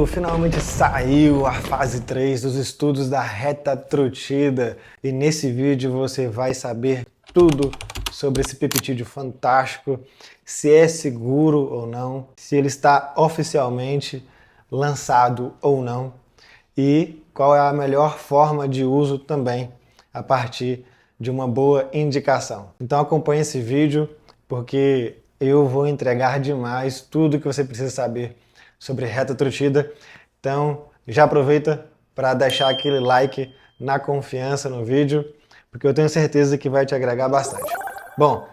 Finalmente saiu a fase 3 dos estudos da retatrutida e nesse vídeo você vai saber tudo sobre esse peptídeo fantástico, se é seguro ou não, se ele está oficialmente lançado ou não e qual é a melhor forma de uso também a partir de uma boa indicação. Então acompanhe esse vídeo porque eu vou entregar demais tudo que você precisa saber sobre retatrutida. Então já aproveita para deixar aquele like na confiança no vídeo, porque eu tenho certeza que vai te agregar bastante. Bom,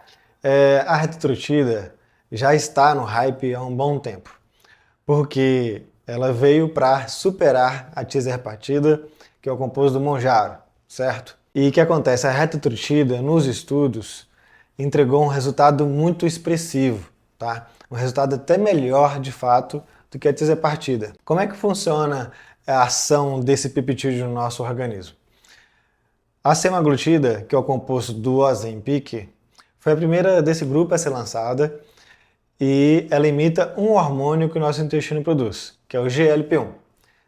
a retatrutida já está no hype há um bom tempo, porque ela veio para superar a tizerpatida, que é o composto do Mounjaro, certo? E o que acontece? A retatrutida, nos estudos, entregou um resultado muito expressivo, tá? Um resultado até melhor, de fato, do que a tizerpatida. Como é que funciona a ação desse peptídeo no nosso organismo? A semaglutida, que é o composto do Ozempic, foi a primeira desse grupo a ser lançada e ela imita um hormônio que o nosso intestino produz, que é o GLP-1.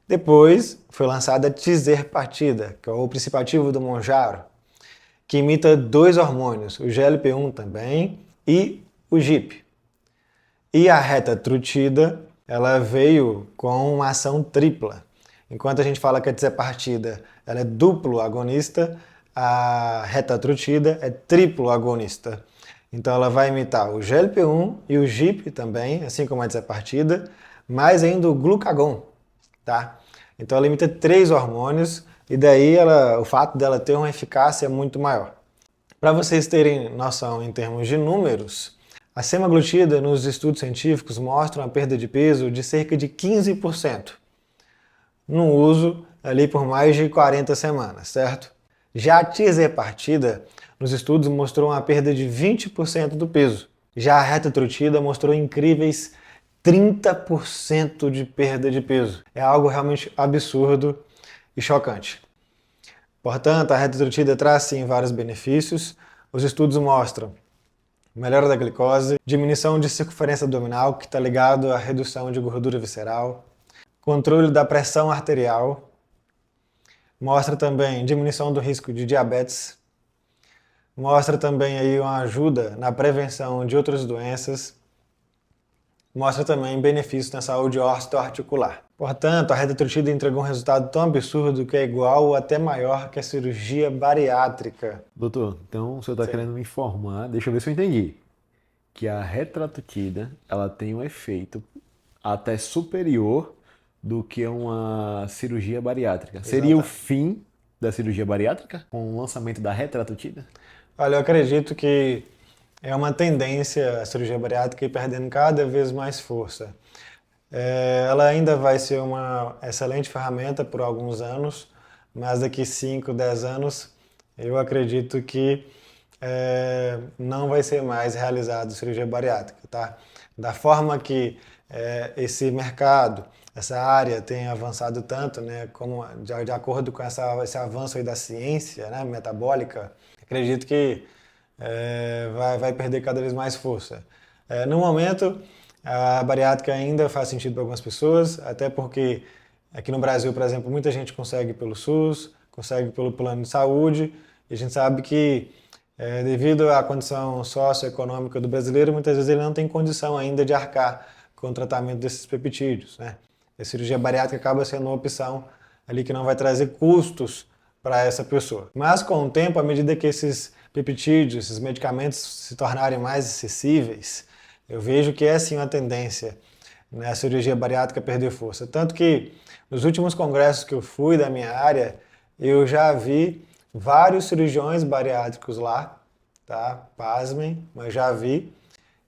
Depois foi lançada a tizerpatida, que é o princípio ativo do Mounjaro, que imita dois hormônios, o GLP-1 também e o GIP. E a retatrutida, ela veio com uma ação tripla. Enquanto a gente fala que a tizerpatida ela é duplo agonista, a retatrutida é triplo agonista. Então ela vai imitar o GLP-1 e o GIP também, assim como a tizerpatida, mais ainda o glucagon, tá? Então ela imita três hormônios e daí o fato dela ter uma eficácia muito maior. Para vocês terem noção em termos de números, a semaglutida nos estudos científicos mostra uma perda de peso de cerca de 15% no uso ali por mais de 40 semanas, certo? Já a tizerpatida nos estudos mostrou uma perda de 20% do peso. Já a retatrutida mostrou incríveis 30% de perda de peso. É algo realmente absurdo e chocante. Portanto, a retatrutida traz sim vários benefícios. Os estudos mostram melhora da glicose, diminuição de circunferência abdominal, que está ligado à redução de gordura visceral, controle da pressão arterial, mostra também diminuição do risco de diabetes, mostra também aí uma ajuda na prevenção de outras doenças, mostra também benefícios na saúde osteoarticular. Portanto, a retatrutida entregou um resultado tão absurdo que é igual ou até maior que a cirurgia bariátrica. Doutor, então o senhor está Sim. querendo me informar, deixa eu ver se eu entendi, que a retatrutida ela tem um efeito até superior do que uma cirurgia bariátrica. Seria o Exatamente. fim da cirurgia bariátrica com o lançamento da retatrutida? Olha, eu acredito que é uma tendência a cirurgia bariátrica ir perdendo cada vez mais força. Ela ainda vai ser uma excelente ferramenta por alguns anos, mas daqui 5, 10 anos eu acredito que não vai ser mais realizado cirurgia bariátrica, tá? Da forma que esse mercado, essa área tem avançado tanto, né, como de acordo com esse avanço aí da ciência, né, metabólica, acredito que vai perder cada vez mais força. No momento, a bariátrica ainda faz sentido para algumas pessoas, até porque aqui no Brasil, por exemplo, muita gente consegue pelo SUS, consegue pelo plano de saúde, e a gente sabe que devido à condição socioeconômica do brasileiro, muitas vezes ele não tem condição ainda de arcar com o tratamento desses peptídeos, né? A cirurgia bariátrica acaba sendo uma opção ali que não vai trazer custos para essa pessoa. Mas com o tempo, à medida que esses peptídeos, esses medicamentos se tornarem mais acessíveis, eu vejo que é sim uma tendência, né, a cirurgia bariátrica perder força. Tanto que nos últimos congressos que eu fui da minha área, eu já vi vários cirurgiões bariátricos lá, tá? Pasmem, mas já vi.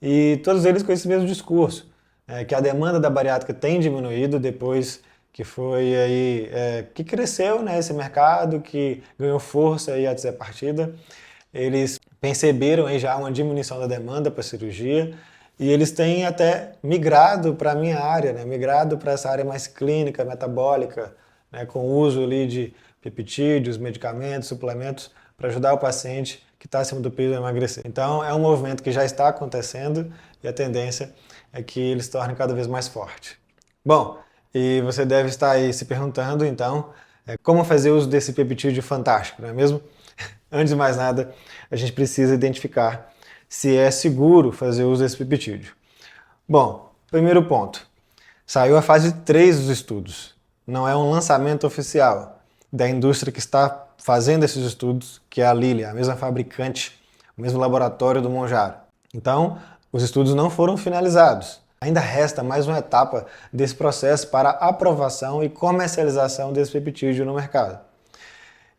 E todos eles com esse mesmo discurso, que a demanda da bariátrica tem diminuído depois que foi aí, que cresceu, né, esse mercado, que ganhou força aí a tizerpatida. Eles perceberam aí já uma diminuição da demanda para cirurgia e eles têm até migrado para a minha área, né, migrado para essa área mais clínica, metabólica, né, com o uso ali de peptídeos, medicamentos, suplementos para ajudar o paciente que está acima do peso a emagrecer. Então é um movimento que já está acontecendo e a tendência é que ele se torne cada vez mais forte. Bom, E você deve estar aí se perguntando, então, como fazer uso desse peptídeo fantástico, não é mesmo? Antes de mais nada, a gente precisa identificar se é seguro fazer uso desse peptídeo. Bom, primeiro ponto. Saiu a fase 3 dos estudos. Não é um lançamento oficial da indústria que está fazendo esses estudos, que é a Lilly, a mesma fabricante, o mesmo laboratório do Mounjaro. Então, os estudos não foram finalizados. Ainda resta mais uma etapa desse processo para aprovação e comercialização desse peptídeo no mercado.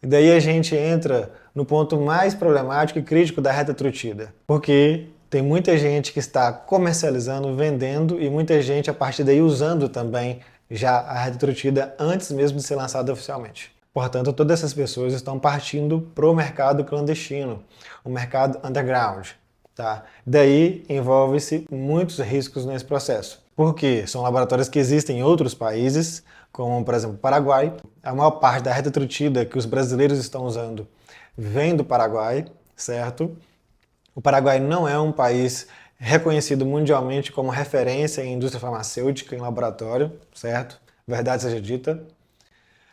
E daí a gente entra no ponto mais problemático e crítico da retatrutida, porque tem muita gente que está comercializando, vendendo e muita gente a partir daí usando também já a retatrutida antes mesmo de ser lançada oficialmente. Portanto, todas essas pessoas estão partindo para o mercado clandestino, o mercado underground. Tá? Daí envolve-se muitos riscos nesse processo, porque são laboratórios que existem em outros países, como por exemplo o Paraguai. A maior parte da retatrutida que os brasileiros estão usando vem do Paraguai, certo? O Paraguai não é um país reconhecido mundialmente como referência em indústria farmacêutica, em laboratório, certo? Verdade seja dita.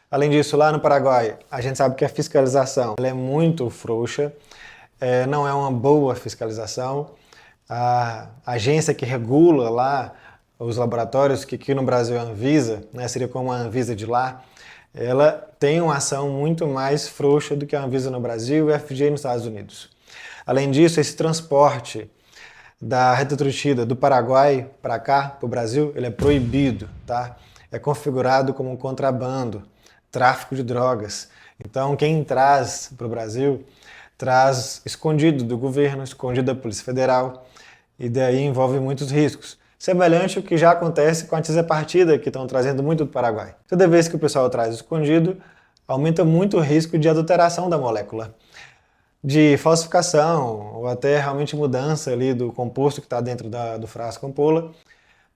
Além disso, lá no Paraguai, a gente sabe que a fiscalização ela é muito frouxa, não é uma boa fiscalização. A agência que regula lá os laboratórios, que aqui no Brasil é a Anvisa, né, seria como a Anvisa de lá, ela tem uma ação muito mais frouxa do que a Anvisa no Brasil e a FDA nos Estados Unidos. Além disso, esse transporte da retatrutida do Paraguai para cá, para o Brasil, ele é proibido, tá? É configurado como um contrabando, tráfico de drogas. Então, quem traz para o Brasil, traz escondido do governo, escondido da Polícia Federal, e daí envolve muitos riscos. Semelhante ao que já acontece com a tisapartida, que estão trazendo muito do Paraguai. Toda vez que o pessoal traz escondido, aumenta muito o risco de adulteração da molécula, de falsificação, ou até realmente mudança ali do composto que está dentro do frasco ampola,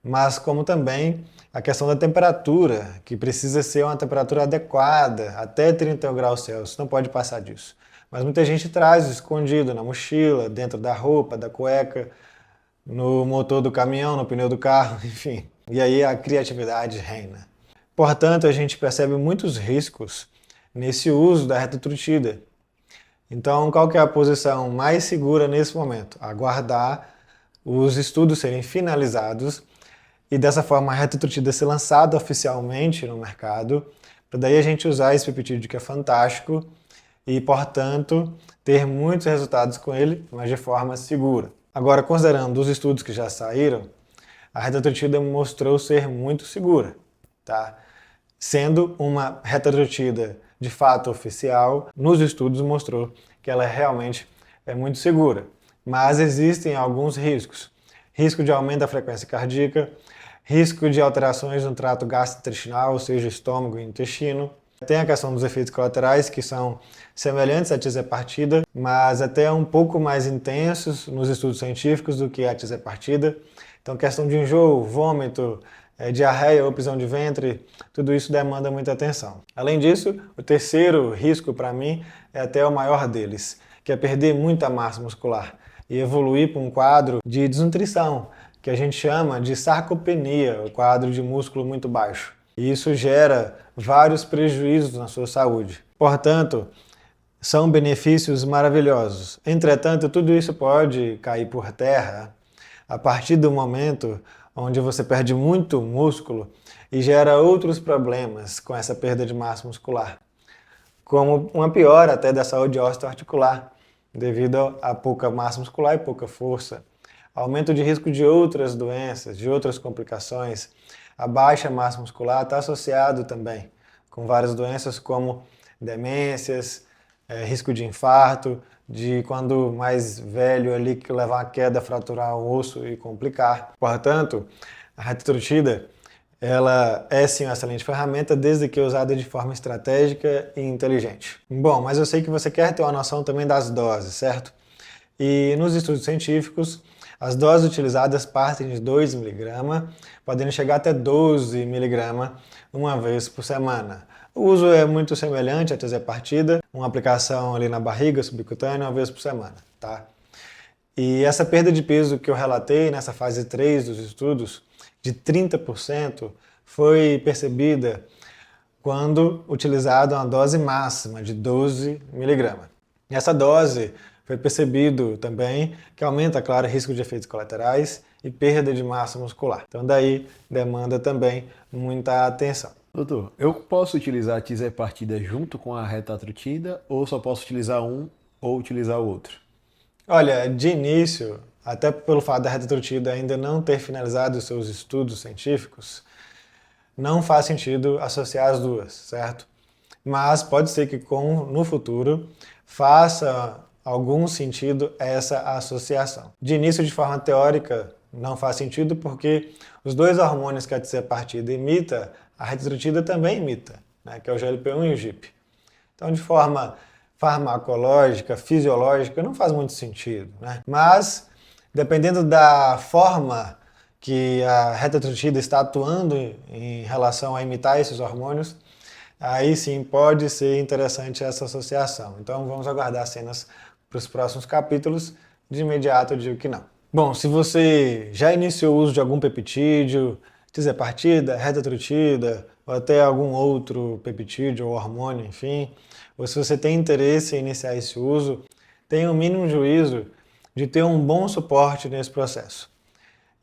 mas como também a questão da temperatura, que precisa ser uma temperatura adequada, até 31 graus Celsius, não pode passar disso. Mas muita gente traz escondido na mochila, dentro da roupa, da cueca, no motor do caminhão, no pneu do carro, enfim. E aí a criatividade reina. Portanto, a gente percebe muitos riscos nesse uso da retatrutida. Então, qual que é a posição mais segura nesse momento? Aguardar os estudos serem finalizados e dessa forma a retatrutida ser lançada oficialmente no mercado, para daí a gente usar esse peptídeo que é fantástico e, portanto, ter muitos resultados com ele, mas de forma segura. Agora, considerando os estudos que já saíram, a retatrutida mostrou ser muito segura, tá? Sendo uma retatrutida de fato oficial, nos estudos mostrou que ela realmente é muito segura. Mas existem alguns riscos. Risco de aumento da frequência cardíaca, risco de alterações no trato gastrointestinal, ou seja, estômago e intestino. Tem a questão dos efeitos colaterais, que são semelhantes à tisapartida, mas até um pouco mais intensos nos estudos científicos do que a tisapartida. Então, questão de enjoo, vômito, diarreia ou prisão de ventre, tudo isso demanda muita atenção. Além disso, o terceiro risco para mim é até o maior deles, que é perder muita massa muscular e evoluir para um quadro de desnutrição, que a gente chama de sarcopenia, o quadro de músculo muito baixo. E isso gera vários prejuízos na sua saúde. Portanto, são benefícios maravilhosos. Entretanto, tudo isso pode cair por terra a partir do momento onde você perde muito músculo e gera outros problemas com essa perda de massa muscular, como uma piora até da saúde osteoarticular, devido a pouca massa muscular e pouca força, aumento de risco de outras doenças, de outras complicações. A baixa massa muscular está associado também com várias doenças como demências, risco de infarto, de quando mais velho ali que levar uma queda, fraturar o osso e complicar. Portanto, a retatrutida ela é sim uma excelente ferramenta desde que usada de forma estratégica e inteligente. Bom, mas eu sei que você quer ter uma noção também das doses, certo? E nos estudos científicos, as doses utilizadas partem de 2 mg, podendo chegar até 12 mg uma vez por semana. O uso é muito semelhante à tisapartida, uma aplicação ali na barriga subcutânea uma vez por semana, tá? E essa perda de peso que eu relatei nessa fase 3 dos estudos, de 30%, foi percebida quando utilizada uma dose máxima de 12 mg. Essa dose foi percebido também que aumenta, claro, o risco de efeitos colaterais e perda de massa muscular. Então daí demanda também muita atenção. Doutor, eu posso utilizar a tisapartida junto com a retatrutida ou só posso utilizar um ou utilizar o outro? Olha, de início, até pelo fato da retatrutida ainda não ter finalizado os seus estudos científicos, não faz sentido associar as duas, certo? Mas pode ser que no futuro faça algum sentido essa associação. De início, de forma teórica, não faz sentido porque os dois hormônios que a tisapartida imita, a retatrutida também imita, né, que é o GLP-1 e o GIP. Então, de forma farmacológica, fisiológica, não faz muito sentido, né? Mas, dependendo da forma que a retatrutida está atuando em relação a imitar esses hormônios, aí sim pode ser interessante essa associação. Então vamos aguardar cenas para os próximos capítulos. De imediato eu digo que não. Bom, se você já iniciou o uso de algum peptídeo, tisapartida, retatrutida, ou até algum outro peptídeo ou hormônio, enfim, ou se você tem interesse em iniciar esse uso, tenha o mínimo juízo de ter um bom suporte nesse processo.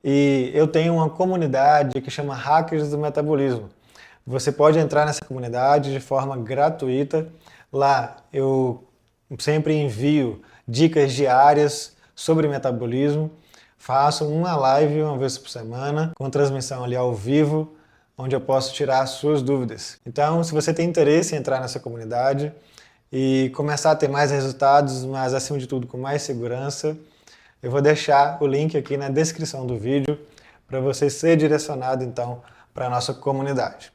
E eu tenho uma comunidade que chama Hackers do Metabolismo. Você pode entrar nessa comunidade de forma gratuita. Lá eu sempre envio dicas diárias sobre metabolismo. Faço uma live uma vez por semana, com transmissão ali ao vivo, onde eu posso tirar as suas dúvidas. Então, se você tem interesse em entrar nessa comunidade e começar a ter mais resultados, mas acima de tudo com mais segurança, eu vou deixar o link aqui na descrição do vídeo para você ser direcionado então para a nossa comunidade.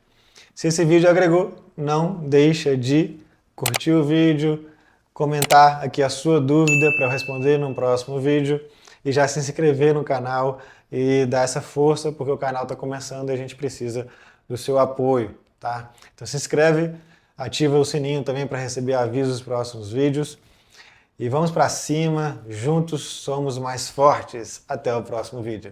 Se esse vídeo agregou, não deixa de curtir o vídeo, comentar aqui a sua dúvida para eu responder no próximo vídeo e já se inscrever no canal e dar essa força, porque o canal está começando e a gente precisa do seu apoio, tá? Então se inscreve, ativa o sininho também para receber avisos dos próximos vídeos e vamos para cima, juntos somos mais fortes. Até o próximo vídeo.